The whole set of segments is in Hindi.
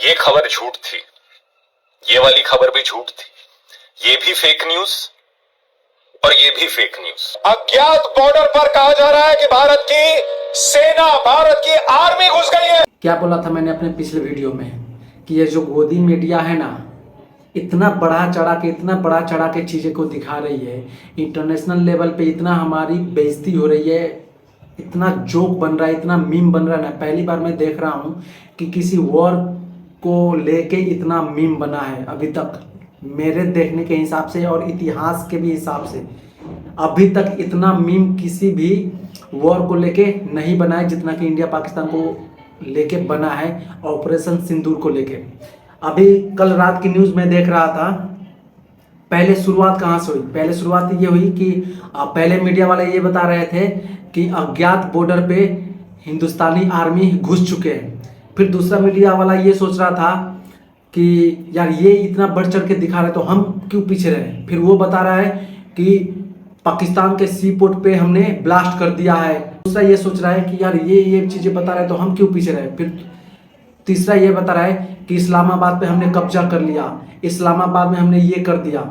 ये खबर झूठ थी, ये वाली खबर भी झूठ थी, ये भी फेक न्यूज और ये भी फेक न्यूज। अज्ञात बॉर्डर पर कहा जा रहा है कि भारत की सेना, भारत की आर्मी घुस गई है। क्या बोला था मैंने अपने पिछले वीडियो में कि ये जो गोदी मीडिया है ना, इतना बढ़ा चढ़ा के चीज़ें को दिखा रही है, इंटरनेशनल लेवल पे इतना हमारी बेइज्जती हो रही है, इतना जोक बन रहा है, इतना मीम बन रहा है ना। पहली बार मैं देख रहा हूँ कि किसी वॉर को लेके इतना मीम बना है अभी तक, मेरे देखने के हिसाब से और इतिहास के भी हिसाब से अभी तक इतना मीम किसी भी वॉर को लेके नहीं बना है जितना कि इंडिया पाकिस्तान को लेके बना है, ऑपरेशन सिंदूर को लेके। अभी कल रात की न्यूज़ में देख रहा था, पहले शुरुआत कहाँ से हुई? पहले शुरुआत ये हुई कि पहले मीडिया वाले ये बता रहे थे कि अज्ञात बॉर्डर पे हिंदुस्तानी आर्मी घुस चुके हैं। फिर दूसरा मीडिया वाला ये सोच रहा था कि यार ये इतना बढ़ चढ़ के दिखा रहे तो हम क्यों पीछे रहे। फिर वो बता रहा है कि पाकिस्तान के सी पोर्ट पे हमने ब्लास्ट कर दिया है। दूसरा ये सोच रहा है कि यार ये चीज़ें बता रहे तो हम क्यों पीछे रहे। फिर तीसरा ये बता रहा है कि इस्लामाबाद पे हमने कब्जा कर लिया, इस्लामाबाद में हमने ये कर दिया।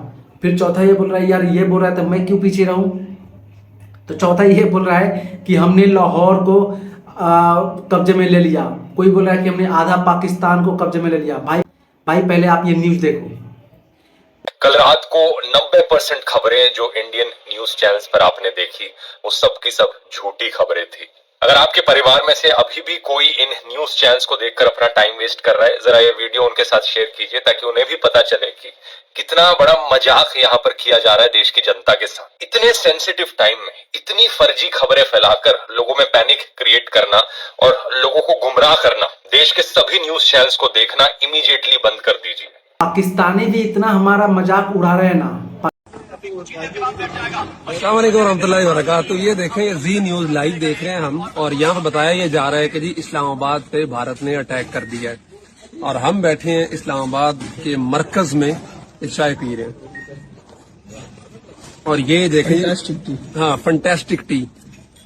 फिर चौथा ये बोल रहा है यार ये बोल रहा है तो मैं क्यों पीछे रहूं। तो चौथा ये बोल रहा है कि हमने लाहौर को कब्जे में ले लिया। कोई बोल रहा है कि हमने आधा पाकिस्तान को कब्जे में ले लिया। भाई पहले आप ये न्यूज़ देखो। कल रात को 90% खबरें जो इंडियन न्यूज चैनल्स पर आपने देखी वो सब की सब झूठी खबरें थी। अगर आपके परिवार में से अभी भी कोई इन न्यूज चैनल्स को देखकर अपना टाइम वेस्ट कर रहा है, जरा ये वीडियो उनके साथ शेयर कीजिए ताकि उन्हें भी पता चले कि कितना बड़ा मजाक यहाँ पर किया जा रहा है देश की जनता के साथ। इतने सेंसिटिव टाइम में इतनी फर्जी खबरें फैलाकर लोगों में पैनिक क्रिएट करना और लोगों को गुमराह करना, देश के सभी न्यूज चैनल्स को देखना इमीडिएटली बंद कर दीजिए। पाकिस्तानी भी इतना हमारा मजाक उड़ा रहे हैं ना। अस्सलाम वालेकुम रहमतुल्लाहि व बरकातहू। ये देखें, ये जी न्यूज लाइव देख रहे हैं हम, और यहाँ पर बताया ये जा रहा है कि जी इस्लामाबाद पे भारत ने अटैक कर दिया है और हम बैठे हैं इस्लामाबाद के मरकज में चाय पी रहे हैं। और ये देखें, हाँ फंटेस्टिक टी।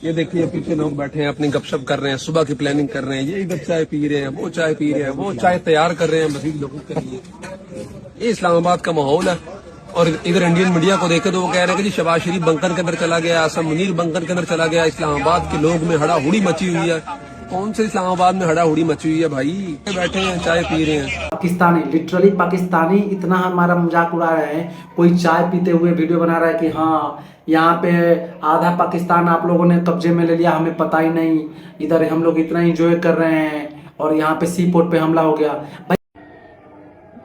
ये देखिए पीछे लोग बैठे हैं अपनी गपशप कर रहे हैं, सुबह की प्लानिंग कर रहे हैं, ये इधर चाय पी रहे हैं, वो चाय पी रहे हैं, वो चाय तैयार कर रहे हैं मजीद लोगों के लिए। ये इस्लामाबाद का माहौल है। और इधर इंडियन मीडिया को देखे तो वो कह रहे हैं कि जी शहबाज शरीफ बंकर के अंदर चला गया, आसम मुनीर बंकर के अंदर चला गया, इस्लामाबाद के लोग में हड़ाहुड़ी मची हुई है। कौन से इस्लामाबाद में हड़ाहुड़ी मची हुई है भाई? बैठे हैं चाय पी रहे हैं। पाकिस्तानी, लिटरली पाकिस्तानी इतना हमारा मजाक उड़ा रहे हैं। कोई चाय पीते हुए वीडियो बना रहा है कि हाँ यहाँ पे आधा पाकिस्तान आप लोगों ने कब्जे में ले लिया, हमें पता ही नहीं, इधर हम लोग इतना एंजॉय कर रहे हैं और यहाँ पे सी पोर्ट पे हमला हो गया।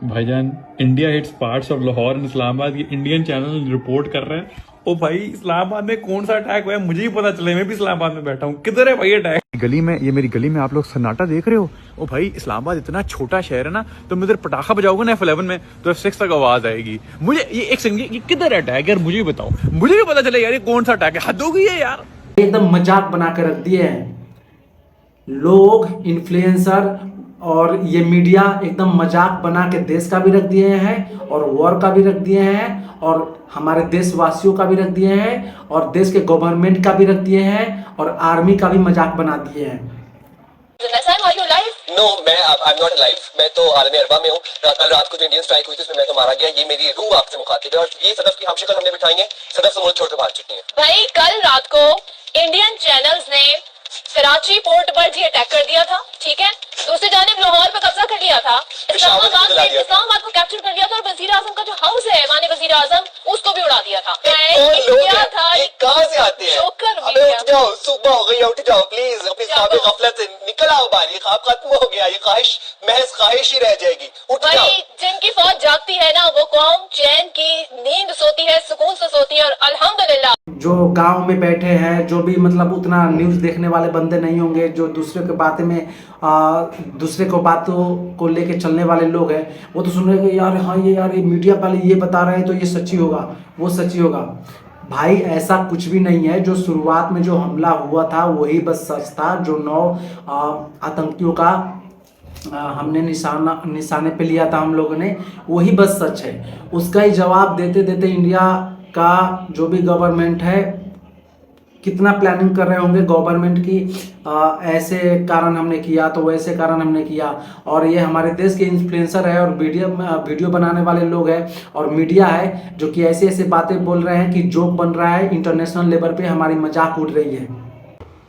भाईजान, India hits parts of Lahore and Islamabad, ये इंडियन चैनल रिपोर्ट कर रहे हैं। ओ भाई, इस्लामाबाद में कौन सा अटैक हुआ है मुझे ही पता चले, मैं भी इस्लामाबाद में बैठा हूँ। किधर है भाई अटैक? गली में, ये मेरी गली में आप लोग सन्नाटा देख रहे हो। ओ भाई, इस्लामाबाद इतना छोटा शहर है ना, तो मैं इधर पटाखा बजाऊंगा ना F11 में तो F6 तक आवाज आएगी। मुझे ये एक सेकंड, ये किधर अटैक यार, मुझे भी बताओ, मुझे भी पता चले यार ये कौन सा अटैक है। हद हो गई है यार। एकदम मजाक बना के रख दिए हैं लोग, इन्फ्लुएंसर और ये मीडिया एकदम मजाक बना के देश का भी रख दिए हैं और वॉर का भी रख दिए हैं और हमारे देशवासियों का भी रख दिए हैं और देश के गवर्नमेंट का भी रख दिए हैं और आर्मी का भी मजाक बना दिए हैं। No, I'm not alive। मैं तो आलम अरबा में हूँ। कल रात को जो इंडियन स्ट्राइक हुई थी उसमें मैं तो मारा गया। ये मेरी रूह आपसे मुखातिब है और ये सदफ की हमशक्ल हमने बिठाई है। सदफ से मुल्क छोड़ के भाग चुकी है। भाई कल रात को इंडियन चैनल्स ने कराची पोर्ट पर जी अटैक कर दिया था, ठीक है। दूसरी जानिब लाहौर पे कब्जा कर लिया था, इस्लामाबाद को कैप्चर कर लिया था और वजीर आजम का जो हाउस है, माने वजीर आजम, उसको भी उड़ा दिया था। क्या था? कहाँ से आते हैं? अबे उठ जाओ, सुबह हो गई, उठ जाओ प्लीज। अपनी ख्वाब गफलत से निकल आओ बाहर। ये ख्वाब खत्म हो गया, ये ख्वाहिश महज ख्वाहिश ही रह जाएगी। उठ जाओ। जिनकी फौज जागती है ना, वो कौम चैन की नींद सोती है, सुकून से सोती है। और अल्हम्दुलिल्लाह जो गांव में बैठे हैं, जो भी मतलब उतना न्यूज़ देखने वाले बंदे नहीं होंगे, जो दूसरे के बातें में दूसरे को बातों को लेके चलने वाले लोग हैं, वो तो सुन रहे हैं यार हाँ ये मीडिया वाले ये बता रहे हैं तो ये सच्ची होगा, वो सच्ची होगा। भाई ऐसा कुछ भी नहीं है। जो शुरुआत में जो हमला हुआ था वही बस सच था। जो 9 आतंकियों का हमने निशाने पे लिया था हम लोगों ने, वही बस सच है। उसका ही जवाब देते देते इंडिया का जो भी गवर्नमेंट है कितना प्लानिंग कर रहे होंगे गवर्नमेंट की, ऐसे कारण हमने किया तो वैसे कारण हमने किया। और ये हमारे देश के इन्फ्लुएंसर है और वीडियो बनाने वाले लोग हैं और मीडिया है जो कि ऐसे ऐसे बातें बोल रहे हैं कि जोक बन रहा है, इंटरनेशनल लेवल पे हमारी मजाक उड़ रही है।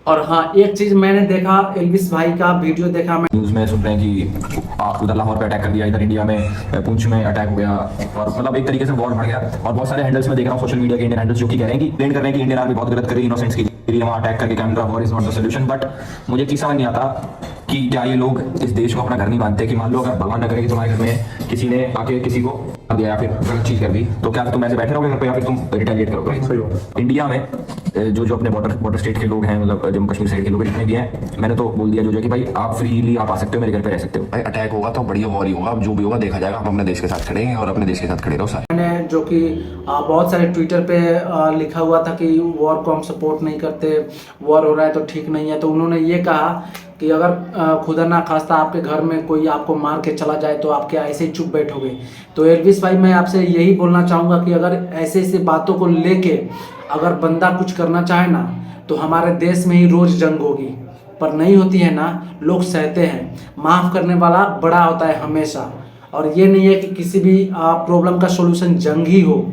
और हाँ, एक चीज़ मैंने देखा, एल्विस भाई का वीडियो देखा मैं, न्यूज़ में सुन रहे हैं कि आप उधर लाहौर पे अटैक कर दिया, इधर इंडिया में पुंछ में अटैक हो गया, और मतलब एक तरीके से वॉर बढ़ गया। और बहुत सारे हैंडल्स में देख रहा हूँ सोशल मीडिया के इंडियन हैंडल्स जो कि कह रहे हैं कि ट्रेंड कर रहे हैं कि इंडियन आर्मी बहुत गलत कर रही है, इनोसेंट्स की वहाँ अटैक करके camera war is not the solution. But मुझे चीज़ समझ नहीं आता कि क्या ये लोग इस देश को अपना घर नहीं मानते कि मान लो अगर भगवान न करे कि तुम्हारे घर में किसी ने आके किसी को दिया या फिर गलत चीज़ कर दी, तो क्या तुम ऐसे बैठे रहोगे घर पे या फिर तुम रिटेलिएट करोगे? इंडिया में जो अपने बॉर्डर स्टेट के लोग हैं, मतलब जम्मू कश्मीर साइड के लोग जितने भी हैं, मैंने तो बोल दिया जो कि भाई आप फ्रीली आप आ सकते हो, मेरे घर पे रह सकते हो। भाई अटैक होगा तो बढ़िया वॉर ही होगा, अब जो भी होगा देखा जाएगा। हम अपने देश के साथ खड़े हैं और अपने देश के साथ खड़े रहो सारे। मैंने जो कि बहुत सारे ट्विटर पे लिखा हुआ था कि वॉर को हम सपोर्ट नहीं करते, वॉर हो रहा है तो ठीक नहीं है, तो उन्होंने ये कहा कि अगर खुदा ना खास्ता आपके घर में कोई आपको मार के चला जाए तो आप क्या ऐसे ही चुप बैठोगे? तो एल्विस भाई मैं आपसे यही बोलना चाहूँगा कि अगर ऐसे ऐसे बातों को लेके अगर बंदा कुछ करना चाहे ना तो हमारे देश में ही रोज़ जंग होगी, पर नहीं होती है ना, लोग सहते हैं। माफ़ करने वाला बड़ा होता है हमेशा, और ये नहीं है कि किसी भी प्रॉब्लम का सॉल्यूशन जंग ही हो।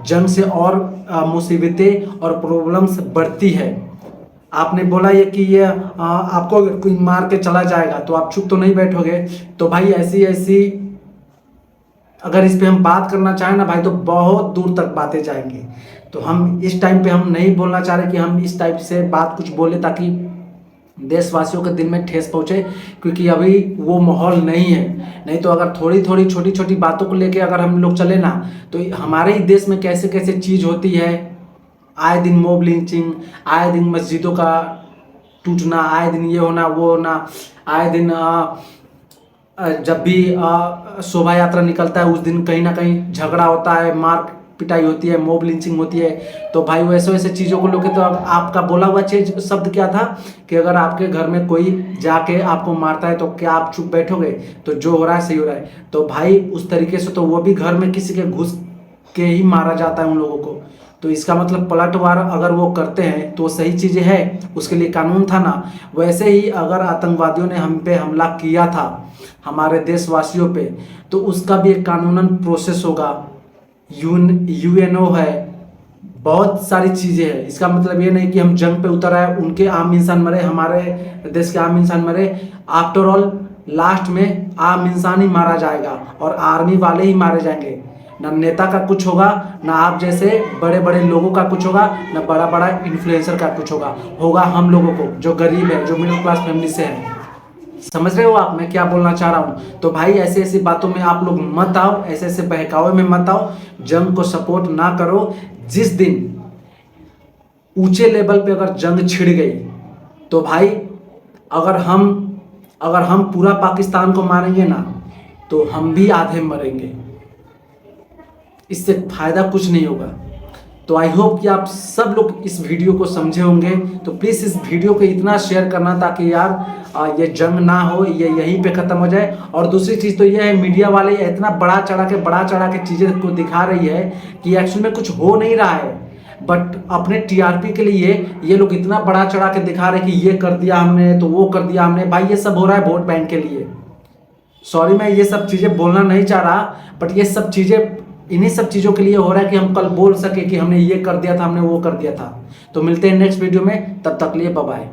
जंग से और मुसीबतें और प्रॉब्लम्स बढ़ती है। आपने बोला ये कि ये आपको अगर कोई मार के चला जाएगा तो आप चुप तो नहीं बैठोगे। तो भाई ऐसी अगर इस पे हम बात करना चाहें ना भाई तो बहुत दूर तक बातें जाएंगी। तो हम इस टाइम पे हम नहीं बोलना चाह रहे कि हम इस टाइप से बात कुछ बोले ताकि देशवासियों के दिल में ठेस पहुँचे, क्योंकि अभी वो माहौल नहीं है। नहीं तो अगर थोड़ी थोड़ी छोटी छोटी बातों को लेके अगर हम लोग चले ना तो हमारे ही देश में कैसे कैसे चीज़ होती है। आए दिन मॉब लिंचिंग, आए दिन मस्जिदों का टूटना, आए दिन ये होना वो होना, आए दिन जब भी शोभा यात्रा निकलता है उस दिन कहीं ना कहीं झगड़ा होता है, मार पिटाई होती है, मॉब लिंचिंग होती है। तो भाई वैसे वैसे चीज़ों को लेकर तो आपका बोला हुआ चीज शब्द क्या था कि अगर आपके घर में कोई जाके आपको मारता है तो क्या आप चुप बैठोगे? तो जो हो रहा है सही हो रहा है। तो भाई उस तरीके से तो वो भी घर में किसी के घुस के ही मारा जाता है उन लोगों को। तो इसका मतलब पलटवार अगर वो करते हैं तो सही चीज़ें है, उसके लिए कानून था ना। वैसे ही अगर आतंकवादियों ने हम पे हमला किया था हमारे देशवासियों पे तो उसका भी एक कानूनन प्रोसेस होगा। यूएनओ है, बहुत सारी चीज़ें हैं। इसका मतलब ये नहीं कि हम जंग पे उतर आए, उनके आम इंसान मरे, हमारे देश के आम इंसान मरे। आफ्टर ऑल लास्ट में आम इंसान ही मारा जाएगा और आर्मी वाले ही मारे जाएंगे। ना नेता का कुछ होगा, ना आप जैसे बड़े बड़े लोगों का कुछ होगा, ना बड़ा बड़ा इन्फ्लुएंसर का कुछ होगा हम लोगों को जो गरीब है, जो मिडिल क्लास फैमिली से है। समझ रहे हो आप मैं क्या बोलना चाह रहा हूँ? तो भाई ऐसी ऐसी बातों में आप लोग मत आओ, ऐसे ऐसे बहकावे में मत आओ, जंग को सपोर्ट ना करो। जिस दिन ऊंचे लेवल पे अगर जंग छिड़ गई तो भाई अगर हम पूरा पाकिस्तान को मारेंगे ना तो हम भी आधे मरेंगे, इससे फायदा कुछ नहीं होगा। तो आई होप कि आप सब लोग इस वीडियो को समझे होंगे। तो प्लीज़ इस वीडियो को इतना शेयर करना ताकि यार ये जंग ना हो, ये यहीं पे ख़त्म हो जाए। और दूसरी चीज़ तो ये है, मीडिया वाले इतना बड़ा चढ़ा के चीज़ें को दिखा रही है कि एक्चुअल में कुछ हो नहीं रहा है, बट अपने टीआरपी के लिए ये लोग इतना बड़ा चढ़ा के दिखा रहे हैं कि ये कर दिया हमने तो वो कर दिया हमने। भाई ये सब हो रहा है वोट बैंक के लिए। सॉरी मैं ये सब चीज़ें बोलना नहीं चाह रहा, बट ये सब चीज़ें इन्हीं सब चीज़ों के लिए हो रहा है कि हम कल बोल सके कि हमने ये कर दिया था, हमने वो कर दिया था। तो मिलते हैं नेक्स्ट वीडियो में, तब तक लिए बाय बाय।